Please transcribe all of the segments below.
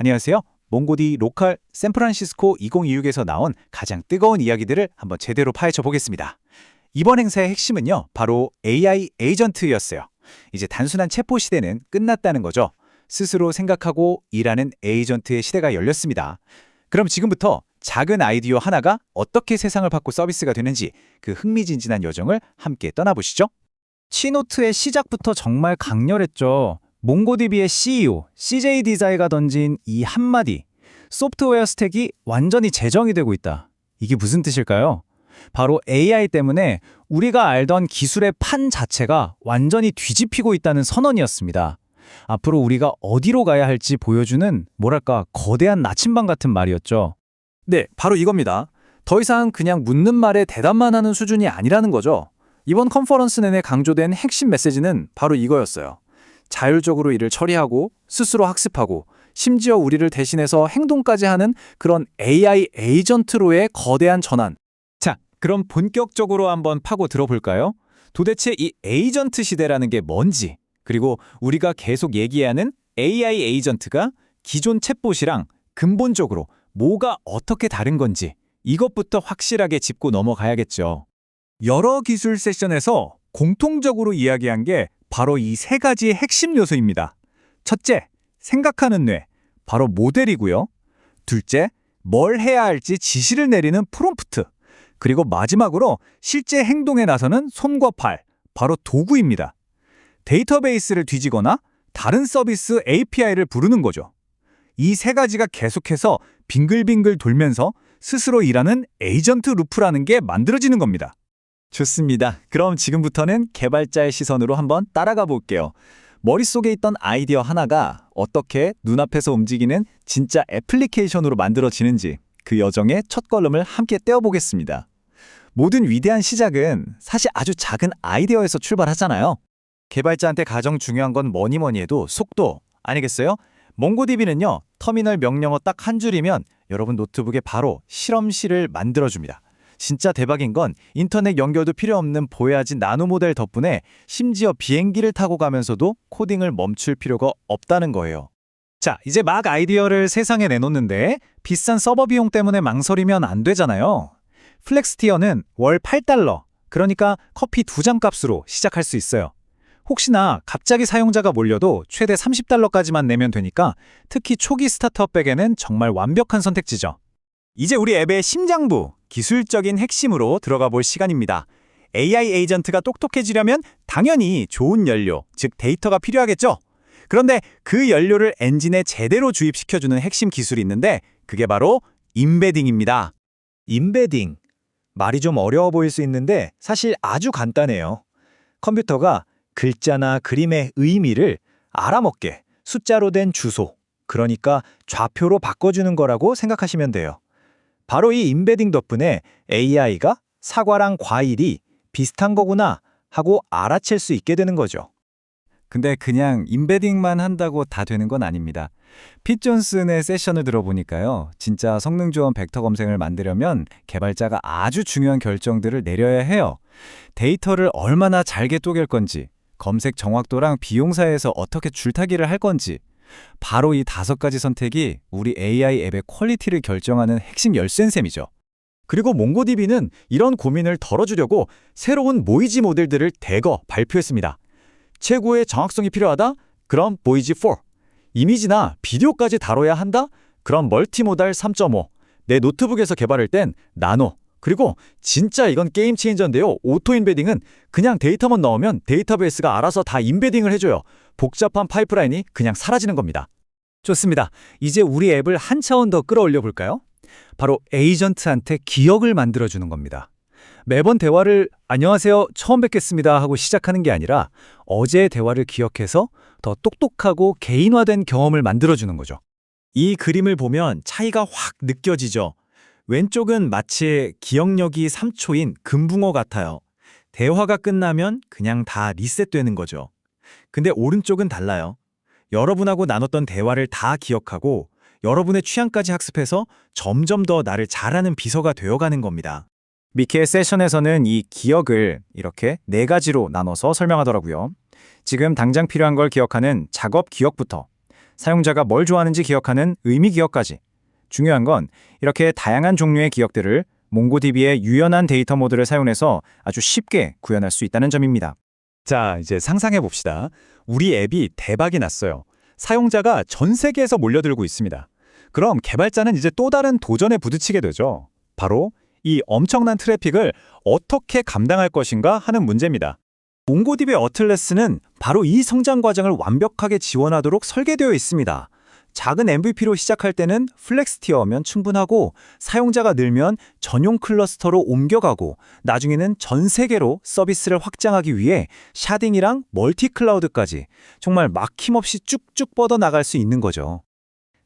안녕하세요. 몽고디 로컬 샌프란시스코 2026에서 나온 가장 뜨거운 이야기들을 한번 제대로 파헤쳐 보겠습니다. 이번 행사의 핵심은요, 바로 AI 에이전트였어요. 이제 단순한 챗봇 시대는 끝났다는 거죠. 스스로 생각하고 일하는 에이전트의 시대가 열렸습니다. 그럼 지금부터 작은 아이디어 하나가 어떻게 세상을 바꿔 서비스가 되는지 그 흥미진진한 여정을 함께 떠나보시죠. 키노트의 시작부터 정말 강렬했죠. 몽고디비의 CEO, CJ 디자이가 던진 이 한마디, 소프트웨어 스택이 완전히 재정이 되고 있다. 이게 무슨 뜻일까요? 바로 AI 때문에 우리가 알던 기술의 판 자체가 완전히 뒤집히고 있다는 선언이었습니다. 앞으로 우리가 어디로 가야 할지 보여주는 뭐랄까 거대한 나침반 같은 말이었죠. 네, 바로 이겁니다. 더 이상 그냥 묻는 말에 대답만 하는 수준이 아니라는 거죠. 이번 컨퍼런스 내내 강조된 핵심 메시지는 바로 이거였어요. 자율적으로 일을 처리하고 스스로 학습하고 심지어 우리를 대신해서 행동까지 하는 그런 AI 에이전트로의 거대한 전환. 자, 그럼 본격적으로 한번 파고 들어볼까요? 도대체 이 에이전트 시대라는 게 뭔지, 그리고 우리가 계속 얘기하는 AI 에이전트가 기존 챗봇이랑 근본적으로 뭐가 어떻게 다른 건지 이것부터 확실하게 짚고 넘어가야겠죠. 여러 기술 세션에서 공통적으로 이야기한 게 바로 이 세 가지의 핵심 요소입니다. 첫째, 생각하는 뇌, 바로 모델이고요. 둘째, 뭘 해야 할지 지시를 내리는 프롬프트. 그리고 마지막으로 실제 행동에 나서는 손과 팔, 바로 도구입니다. 데이터베이스를 뒤지거나 다른 서비스 API를 부르는 거죠. 이 세 가지가 계속해서 빙글빙글 돌면서 스스로 일하는 에이전트 루프라는 게 만들어지는 겁니다. 좋습니다. 그럼 지금부터는 개발자의 시선으로 한번 따라가 볼게요. 머릿속에 있던 아이디어 하나가 어떻게 눈앞에서 움직이는 진짜 애플리케이션으로 만들어지는지 그 여정의 첫 걸음을 함께 떼어보겠습니다. 모든 위대한 시작은 사실 아주 작은 아이디어에서 출발하잖아요. 개발자한테 가장 중요한 건 뭐니 해도 속도 아니겠어요? 몽고디비는요, 터미널 명령어 딱 한 줄이면 여러분 노트북에 바로 실험실을 만들어줍니다. 진짜 대박인 건 인터넷 연결도 필요 없는 보여진 나노 모델 덕분에 심지어 비행기를 타고 가면서도 코딩을 멈출 필요가 없다는 거예요. 자, 이제 막 아이디어를 세상에 내놓는데 비싼 서버 비용 때문에 망설이면 안 되잖아요. 플렉스티어는 월 $8, 그러니까 커피 2잔 값으로 시작할 수 있어요. 혹시나 갑자기 사용자가 몰려도 최대 $30까지만 내면 되니까 특히 초기 스타트업백에는 정말 완벽한 선택지죠. 이제 우리 앱의 심장부, 기술적인 핵심으로 들어가 볼 시간입니다. AI 에이전트가 똑똑해지려면 당연히 좋은 연료, 즉 데이터가 필요하겠죠? 그런데 그 연료를 엔진에 제대로 주입시켜주는 핵심 기술이 있는데 그게 바로 임베딩입니다. 임베딩. 말이 좀 어려워 보일 수 있는데 사실 아주 간단해요. 컴퓨터가 글자나 그림의 의미를 알아먹게 숫자로 된 주소, 그러니까 좌표로 바꿔주는 거라고 생각하시면 돼요. 바로 이 임베딩 덕분에 AI가 사과랑 과일이 비슷한 거구나 하고 알아챌 수 있게 되는 거죠. 근데 그냥 임베딩만 한다고 다 되는 건 아닙니다. 핏 존슨의 세션을 들어보니까요. 진짜 성능 좋은 벡터 검색을 만들려면 개발자가 아주 중요한 결정들을 내려야 해요. 데이터를 얼마나 잘게 쪼갤 건지, 검색 정확도랑 비용사에서 어떻게 줄타기를 할 건지, 바로 이 5가지 선택이 우리 AI 앱의 퀄리티를 결정하는 핵심 열쇠인 셈이죠. 그리고 몽고디비는 이런 고민을 덜어주려고 새로운 모이지 모델들을 대거 발표했습니다. 최고의 정확성이 필요하다? 그럼 보이지4. 이미지나 비디오까지 다뤄야 한다? 그럼 멀티모달 3.5. 내 노트북에서 개발할 땐 나노. 그리고 진짜 이건 게임 체인저인데요. 오토 인베딩은 그냥 데이터만 넣으면 데이터베이스가 알아서 다 인베딩을 해줘요. 복잡한 파이프라인이 그냥 사라지는 겁니다. 좋습니다. 이제 우리 앱을 한 차원 더 끌어올려 볼까요? 바로 에이전트한테 기억을 만들어주는 겁니다. 매번 대화를 안녕하세요, 처음 뵙겠습니다 하고 시작하는 게 아니라 어제의 대화를 기억해서 더 똑똑하고 개인화된 경험을 만들어주는 거죠. 이 그림을 보면 차이가 확 느껴지죠. 왼쪽은 마치 기억력이 3초인 금붕어 같아요. 대화가 끝나면 그냥 다 리셋되는 거죠. 근데 오른쪽은 달라요. 여러분하고 나눴던 대화를 다 기억하고 여러분의 취향까지 학습해서 점점 더 나를 잘하는 비서가 되어가는 겁니다. 미케의 세션에서는 이 기억을 이렇게 4가지로 나눠서 설명하더라고요. 지금 당장 필요한 걸 기억하는 작업 기억부터, 사용자가 뭘 좋아하는지 기억하는 의미 기억까지. 중요한 건 이렇게 다양한 종류의 기억들을 몽고DB의 유연한 데이터 모드를 사용해서 아주 쉽게 구현할 수 있다는 점입니다. 자, 이제 상상해 봅시다. 우리 앱이 대박이 났어요. 사용자가 전 세계에서 몰려들고 있습니다. 그럼 개발자는 이제 또 다른 도전에 부딪히게 되죠. 바로 이 엄청난 트래픽을 어떻게 감당할 것인가 하는 문제입니다. 몽고DB 어틀래스는 바로 이 성장 과정을 완벽하게 지원하도록 설계되어 있습니다. 작은 MVP로 시작할 때는 플렉스 티어면 충분하고 사용자가 늘면 전용 클러스터로 옮겨가고 나중에는 전 세계로 서비스를 확장하기 위해 샤딩이랑 멀티 클라우드까지 정말 막힘없이 쭉쭉 뻗어나갈 수 있는 거죠.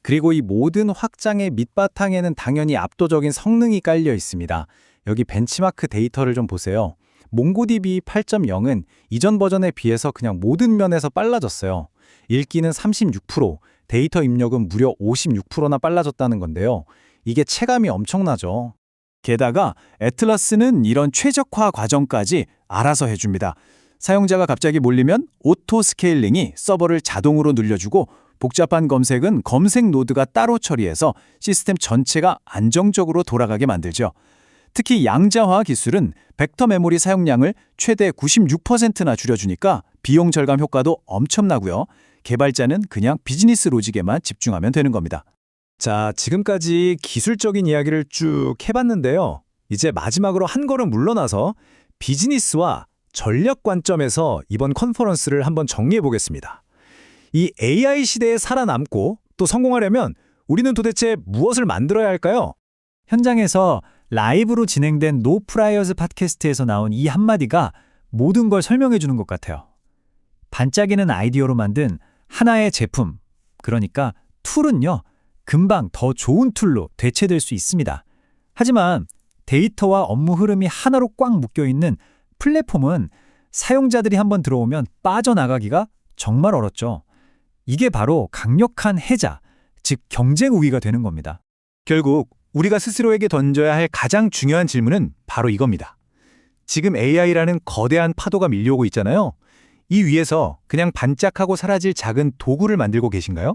그리고 이 모든 확장의 밑바탕에는 당연히 압도적인 성능이 깔려 있습니다. 여기 벤치마크 데이터를 좀 보세요. 몽고DB 8.0은 이전 버전에 비해서 그냥 모든 면에서 빨라졌어요. 읽기는 36%, 데이터 입력은 무려 56%나 빨라졌다는 건데요. 이게 체감이 엄청나죠. 게다가 애틀라스는 이런 최적화 과정까지 알아서 해줍니다. 사용자가 갑자기 몰리면 오토 스케일링이 서버를 자동으로 늘려주고 복잡한 검색은 검색 노드가 따로 처리해서 시스템 전체가 안정적으로 돌아가게 만들죠. 특히 양자화 기술은 벡터 메모리 사용량을 최대 96%나 줄여주니까 비용 절감 효과도 엄청나고요. 개발자는 그냥 비즈니스 로직에만 집중하면 되는 겁니다. 자, 지금까지 기술적인 이야기를 쭉 해봤는데요. 이제 마지막으로 한 걸음 물러나서 비즈니스와 전략 관점에서 이번 컨퍼런스를 한번 정리해 보겠습니다. 이 AI 시대에 살아남고 또 성공하려면 우리는 도대체 무엇을 만들어야 할까요? 현장에서 라이브로 진행된 노 프라이어즈 팟캐스트에서 나온 이 한마디가 모든 걸 설명해 주는 것 같아요. 반짝이는 아이디어로 만든 하나의 제품, 그러니까 툴은요, 금방 더 좋은 툴로 대체될 수 있습니다. 하지만 데이터와 업무 흐름이 하나로 꽉 묶여있는 플랫폼은 사용자들이 한번 들어오면 빠져나가기가 정말 어렵죠. 이게 바로 강력한 해자, 즉 경쟁 우위가 되는 겁니다. 결국 우리가 스스로에게 던져야 할 가장 중요한 질문은 바로 이겁니다. 지금 AI라는 거대한 파도가 밀려오고 있잖아요. 이 위에서 그냥 반짝하고 사라질 작은 도구를 만들고 계신가요?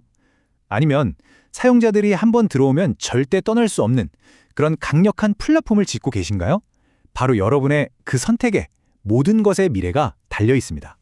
아니면 사용자들이 한번 들어오면 절대 떠날 수 없는 그런 강력한 플랫폼을 짓고 계신가요? 바로 여러분의 그 선택에 모든 것의 미래가 달려 있습니다.